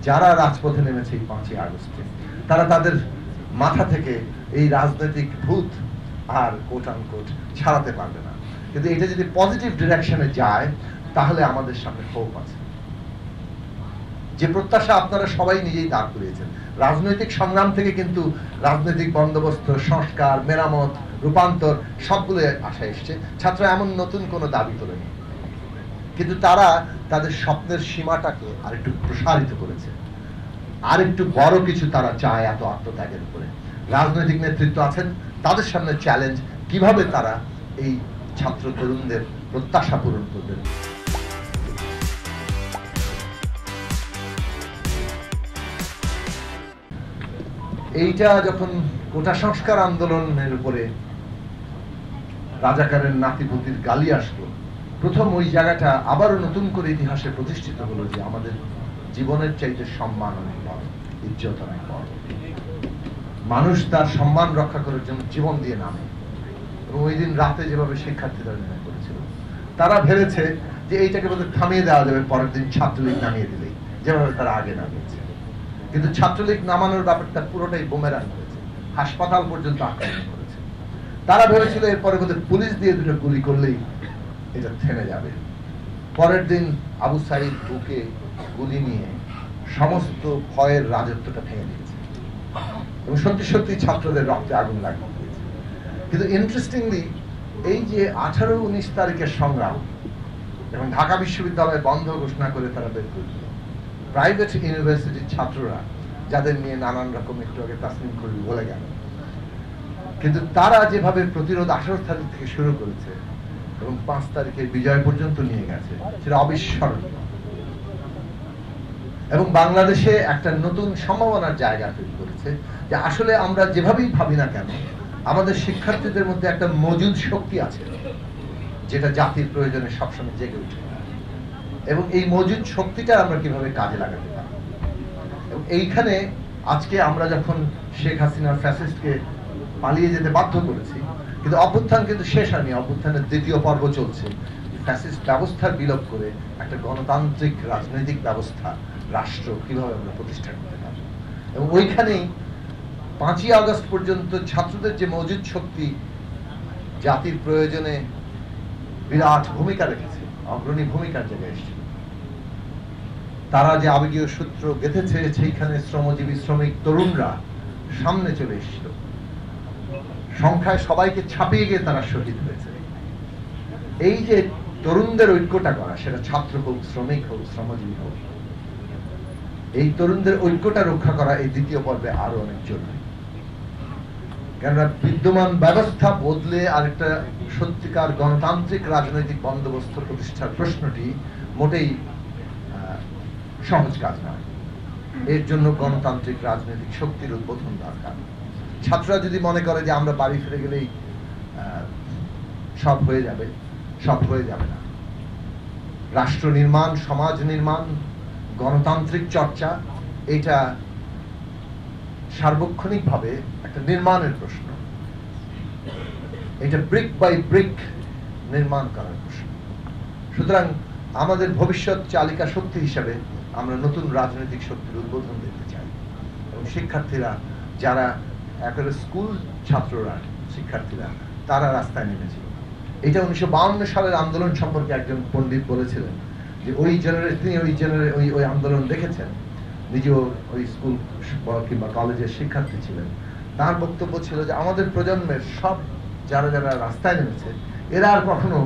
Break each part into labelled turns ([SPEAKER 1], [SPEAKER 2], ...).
[SPEAKER 1] যারা রাজপথে নেমেছে এই 5ই আগস্টে, তারা তাদের মাথা থেকে এই রাজনৈতিক ভূত আর কোট আনকোট ছাড়াতে পারবে না। কিন্তু এটা যদি পজিটিভ ডিরেকশনে যায় তাহলে আমাদের সামনে হোপ আছে। যে প্রত্যাশা আপনারা সবাই নিজেই দাঁড় করিয়েছেন, রাজনৈতিক সংগ্রাম থেকে কিন্তু রাজনৈতিক বন্দোবস্ত, সংস্কার, মেরামত, রূপান্তর সবগুলো আশা এসছে। ছাত্র এমন নতুন কোনো দাবি তোলেনি, কিন্তু তারা তাদের স্বপ্নের সীমাটাকে আরেকটু প্রসারিত করেছে, আরেকটু বড় কিছু তারা চায় এত আত্মত্যাগের উপরে। রাজনৈতিক নেতৃত্ব আছেন, তাদের সামনে চ্যালেঞ্জ কিভাবে তারা এই ছাত্র তরুণদের প্রত্যাশা পূরণ করবেন। এইটা যখন কোটা সংস্কার আন্দোলনের উপরে রাজাকারের নাতিপুতির গালি আসলো, প্রথম ওই জায়গাটা আবারও নতুন করে ইতিহাসে প্রতিষ্ঠিত হলো যে আমাদের জীবনের চাইতে সম্মান অনেক বড়, ইজ্জত অনেক বড়। মানুষ তার সম্মান রক্ষা করার জন্য জীবন দিয়ে নামে। এবং ওই দিন রাতে যেভাবে শিক্ষার্থীরা নেমে পড়েছিল, তারা ভেবেছে যে এইটাকে বোধহয় থামিয়ে দেওয়া যাবে পরের দিন ছাত্রলীগ নামিয়ে দিলেই, যেভাবে তারা আগে নামিয়েছে। কিন্তু ছাত্রলীগ নামানোর ব্যাপারটা পুরোটাই বুমেরাং হয়েছে, হাসপাতাল পর্যন্ত আক্রমণ করেছে। তারা ভেবেছিল এরপরে বোধহয় পুলিশ দিয়ে দুটো গুলি করলেই এটা থেমে যাবে। পরের দিন আবু সাইদ বুকে গুলি নিয়ে সমস্ত ভয়ের রাজত্বটা ভেঙে দিয়েছে এবং সত্যি সত্যি ছাত্রদের রক্তে আগুন লাগিয়ে দিয়েছে। কিন্তু ইন্টারেস্টিংলি এই যে 18-19 তারিখের সংগ্রাম এবং ঢাকা বিশ্ববিদ্যালয় বন্ধ ঘোষণা করে তারা বের করে দিল, প্রাইভেট ইউনিভার্সিটির ছাত্ররা যাদের নিয়ে নানান রকম একটু আগে তাসলিম করে বলে গেল, কিন্তু তারা যেভাবে প্রতিরোধ 18 তারিখ থেকে শুরু করেছে এবং 5 তারিখের বিজয় পর্যন্ত নিয়ে গেছে, সেটা অবিস্মরণীয়। এবং বাংলাদেশে একটা নতুন সম্ভাবনার জায়গা তৈরি করেছে যে আসলে আমরা যেভাবেই ভাবি না কেন, আমাদের শিক্ষার্থীদের মধ্যে একটা মজুদ শক্তি আছে যেটা জাতির প্রয়োজনে সবসময় জেগে উঠে। এবং এই মজুদ শক্তিটা আমরা কিভাবে কাজে লাগাতে পারি। এবং এইখানে আজকে আমরা যখন শেখ হাসিনার ফ্যাসিস্টকে পালিয়ে যেতে বাধ্য করেছি, কিন্তু অভ্যুত্থান কিন্তু শেষ হয়নি, অভ্যুত্থানের দ্বিতীয় পর্ব চলছে। ফ্যাসিস্ট ব্যবস্থার বিলোপ করে একটা গণতান্ত্রিক রাজনৈতিক ব্যবস্থা, রাষ্ট্র কিভাবে আমরা প্রতিষ্ঠা করতে পারি। এবং ওইখানেই 5ই আগস্ট পর্যন্ত ছাত্রদের যে মজুদ শক্তি জাতির প্রয়োজনে বিরাট ভূমিকা রেখেছে, অগ্রণী ভূমিকার জায়গায় এসেছিল। তারা যে আবেগীয় সূত্র গেঁথেছে, সেইখানে শ্রমজীবী শ্রমিক তরুণরা সামনে চলে এসেছিল, সংখ্যায় সবাইকে ছাপিয়ে গিয়ে তারা শহীদ হয়েছে। এই যে তরুণদের ঐক্যটা করা, সেটা ছাত্র হোক, শ্রমিক হোক, শ্রমজীবী হোক, এই তরুণদের ঐক্যটা রক্ষা করা এই দ্বিতীয় পর্বে আরো অনেক জরুরি। কেননা বিদ্যমান ব্যবস্থা বদলে আরেকটা সত্যিকার গণতান্ত্রিক রাজনৈতিক বন্দোবস্ত প্রতিষ্ঠার প্রশ্নটি মোটেই সহজ কাজ নয়। এর জন্য গণতান্ত্রিক রাজনৈতিক শক্তির উদ্বোধন দরকার। ছাত্ররা যদি মনে করে যে আমরা বাড়ি ফিরে গেলেই সব হয়ে যাবে, সব হয়ে যাবে না। রাষ্ট্র নির্মাণ, সমাজ নির্মাণ, গণতান্ত্রিক চর্চা, এটা সার্বক্ষণিকভাবে একটা নির্মাণের প্রশ্ন। এটা ব্রিক বাই ব্রিক নির্মাণ করার প্রশ্ন। সুতরাং আমাদের ভবিষ্যৎ চালিকা শক্তি হিসেবে আমরা নতুন রাজনৈতিক শক্তির উদ্বোধন দেখতে চাই। এবং শিক্ষার্থীরা যারা একেবারে স্কুল ছাত্ররা, শিক্ষার্থীরা, তারা রাস্তায় নেমেছিল। এটা 1952 সালের আন্দোলন সম্পর্কে একজন পণ্ডিত বলেছিলেন যে তিনি ওই আন্দোলন দেখেছেন, নিজেও ওই স্কুল কিংবা কলেজের শিক্ষার্থী ছিলেন। তার বক্তব্য ছিল যে আমাদের প্রজন্মের সব যারা যারা রাস্তায় নেমেছে, এরা আর কখনো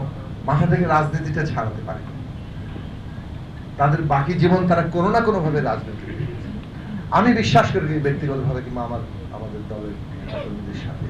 [SPEAKER 1] মাথা থেকে রাজনীতিটা ছাড়াতে পারে। তাদের বাকি জীবন তারা কোনো না কোনো ভাবে রাজনীতি করেছে। আমি বিশ্বাস করি ব্যক্তিগতভাবে কিংবা আমাদের দলের কর্মীদের সাথে